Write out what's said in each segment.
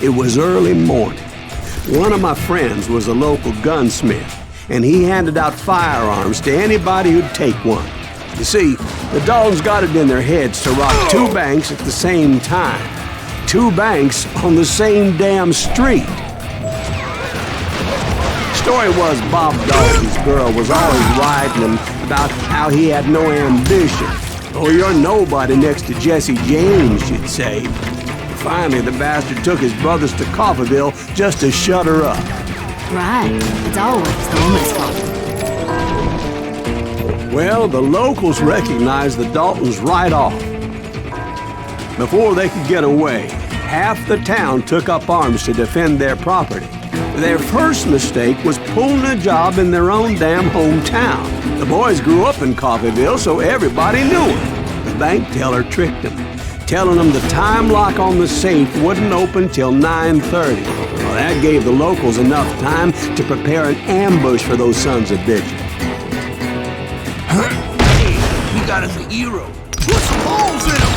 It was early morning. One of my friends was a local gunsmith, and he handed out firearms to anybody who'd take one. You see, the Daltons got it in their heads to rob two banks at the same time. Two banks on the same damn street. Story was Bob Dalton's girl was always writing him about how he had no ambition. Oh, you're nobody next to Jesse James, she'd say. Finally, the bastard took his brothers to Coffeyville just to shut her up. Right. It's always the woman's fault. Well, the locals recognized the Daltons right off. Before they could get away, half the town took up arms to defend their property. Their first mistake was pulling a job in their own damn hometown. The boys grew up in Coffeyville, so everybody knew them. The bank teller tricked them, telling them the time lock on the safe wouldn't open till 9:30. Well, that gave the locals enough time to prepare an ambush for those sons of bitches. Hey, we got us a hero. Put some holes in him!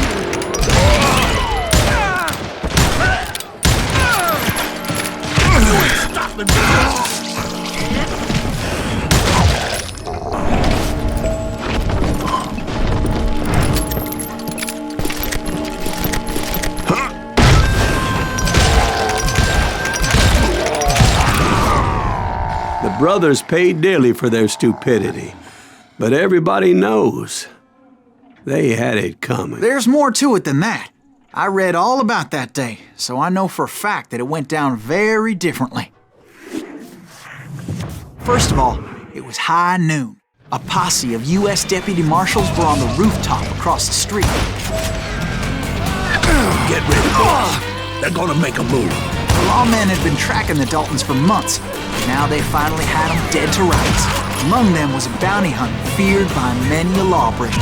You ain't stopping me! The brothers paid dearly for their stupidity, but everybody knows they had it coming. There's more to it than that. I read all about that day, so I know for a fact that it went down very differently. First of all, it was high noon. A posse of U.S. deputy marshals were on the rooftop across the street. Get ready, boys. They're gonna make a move. The lawmen had been tracking the Daltons for months. Now they finally had them dead to rights. Among them was a bounty hunter feared by many a lawbreaker.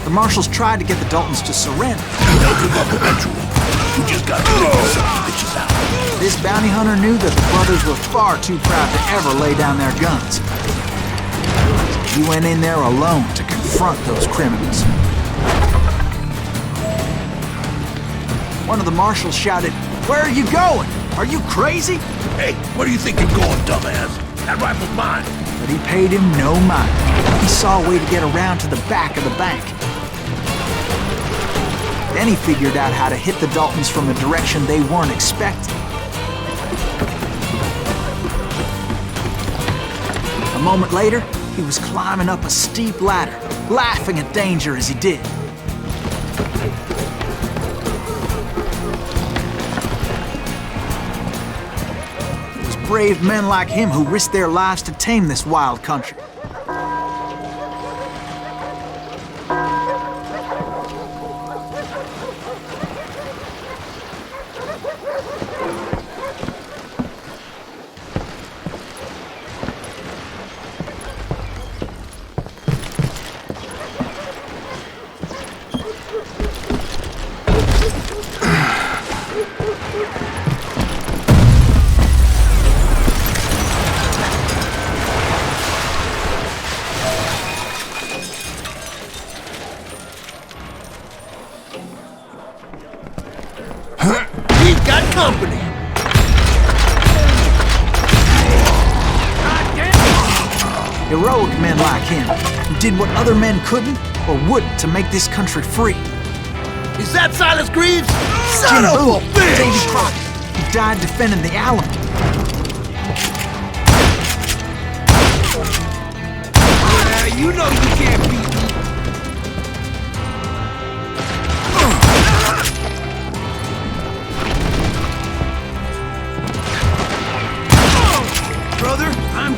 The marshals tried to get the Daltons to surrender. They'll give up eventually. We just gotta figure some bitches out. This bounty hunter knew that the brothers were far too proud to ever lay down their guns. He went in there alone to confront those criminals. One of the marshals shouted, "Where are you going? Are you crazy?" Hey, where do you think you're going, dumbass? That rifle's mine. But he paid him no mind. He saw a way to get around to the back of the bank. Then he figured out how to hit the Daltons from a direction they weren't expecting. A moment later, he was climbing up a steep ladder, laughing at danger as he did. It was brave men like him who risked their lives to tame this wild country. We've got company. Heroic men like him, who did what other men couldn't or wouldn't to make this country free. Is that Silas Greaves? Son Jim of Boone, a bitch! Davy Crockett, who died defending the Alamo. Yeah, you know you can't beat me. Brother, I'm...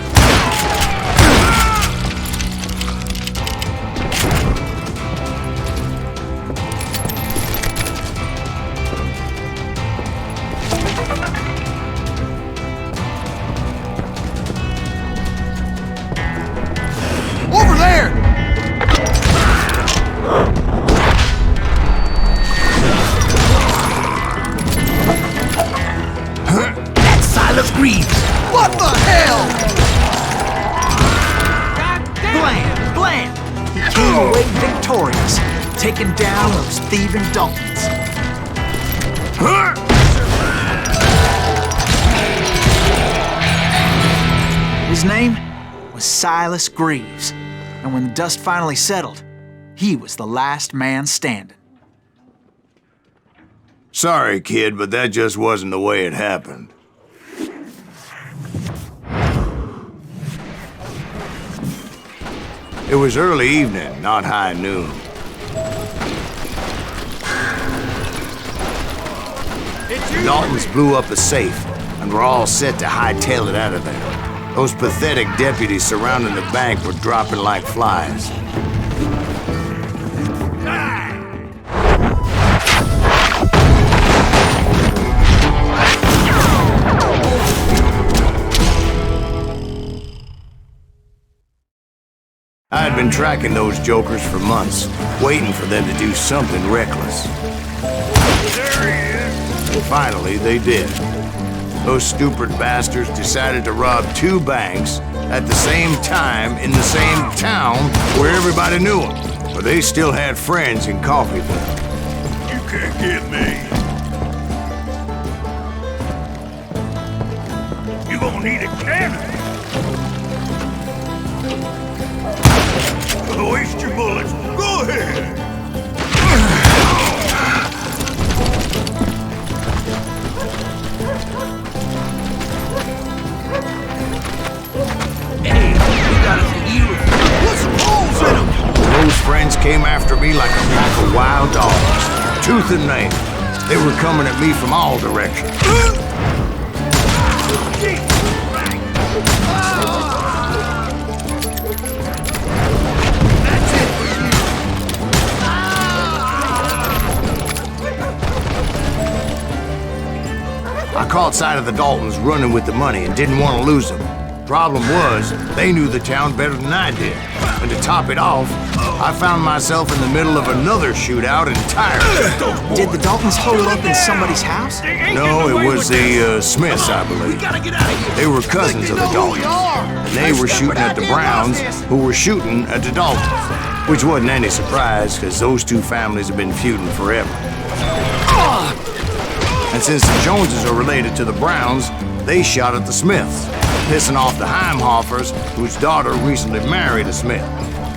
Over there! That's Silas Greaves! What the hell? Blam! Blam! He came away victorious, taking down those thieving Daltons. His name was Silas Greaves, and when the dust finally settled, he was the last man standing. Sorry, kid, but that just wasn't the way it happened. It was early evening, not high noon. The Daltons blew up a safe, and were all set to hightail it out of there. Those pathetic deputies surrounding the bank were dropping like flies. I had been tracking those jokers for months, waiting for them to do something reckless. There he is! And finally, they did. Those stupid bastards decided to rob 2 banks at the same time in the same town where everybody knew them. But they still had friends in Coffeeville. You can't get me. You gonna need a cannon. Waste your bullets. Go ahead. Hey, we got us a hero. Put some holes in them. Those friends came after me like a pack of wild dogs, tooth and nail. They were coming at me from all directions. I caught sight of the Daltons running with the money and didn't want to lose them. Problem was, they knew the town better than I did. And to top it off, I found myself in the middle of another shootout entirely. Did the Daltons hold up in somebody's house? No, it was the Smiths, I believe. They were cousins of the Daltons. And they were shooting at the Browns, who were shooting at the Daltons. Which wasn't any surprise, because those 2 families have been feuding forever. And since the Joneses are related to the Browns, they shot at the Smiths, pissing off the Heimhoffers, whose daughter recently married a Smith.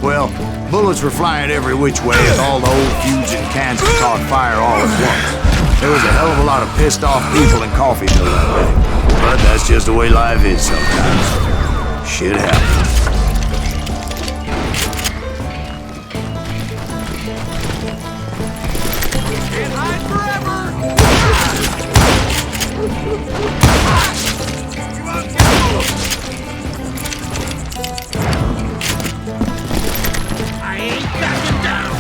Well, bullets were flying every which way as all the old feuds in Kansas caught fire all at once. There was a hell of a lot of pissed off people in Coffeeville that day. But that's just the way life is sometimes. Shit happens. Can't hide forever! I ain't backing down!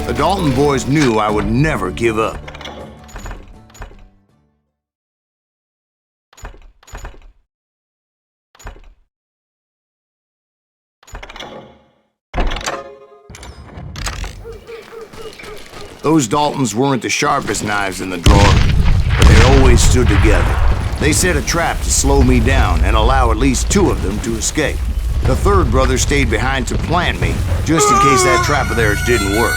The Dalton boys knew I would never give up. Those Daltons weren't the sharpest knives in the drawer, but they always stood together. They set a trap to slow me down and allow at least 2 of them to escape. The 3rd brother stayed behind to plant me, just in case that trap of theirs didn't work.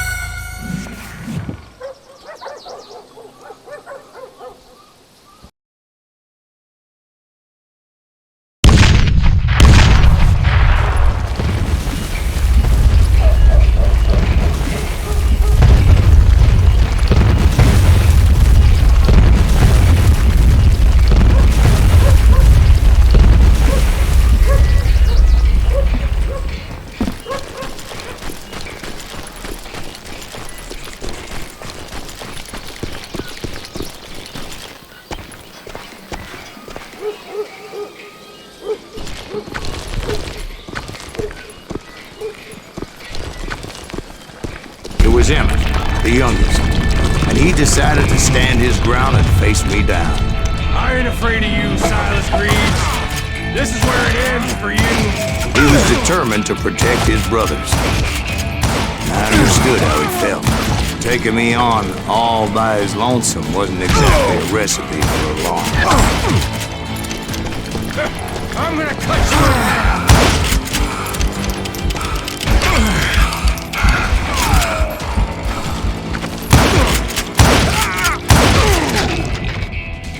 It was Emmett, the youngest, and he decided to stand his ground and face me down. I ain't afraid of you, Silas Greaves. This is where it ends for you. He was determined to protect his brothers. I understood how he felt. Taking me on all by his lonesome wasn't exactly a recipe for a long life. I'm gonna cut you in half.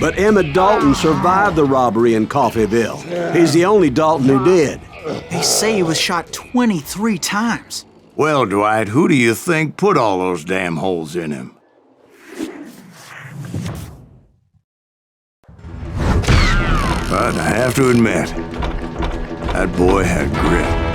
But Emmett Dalton survived the robbery in Coffeyville. He's the only Dalton who did. They say he was shot 23 times. Well, Dwight, who do you think put all those damn holes in him? But I have to admit, that boy had grit.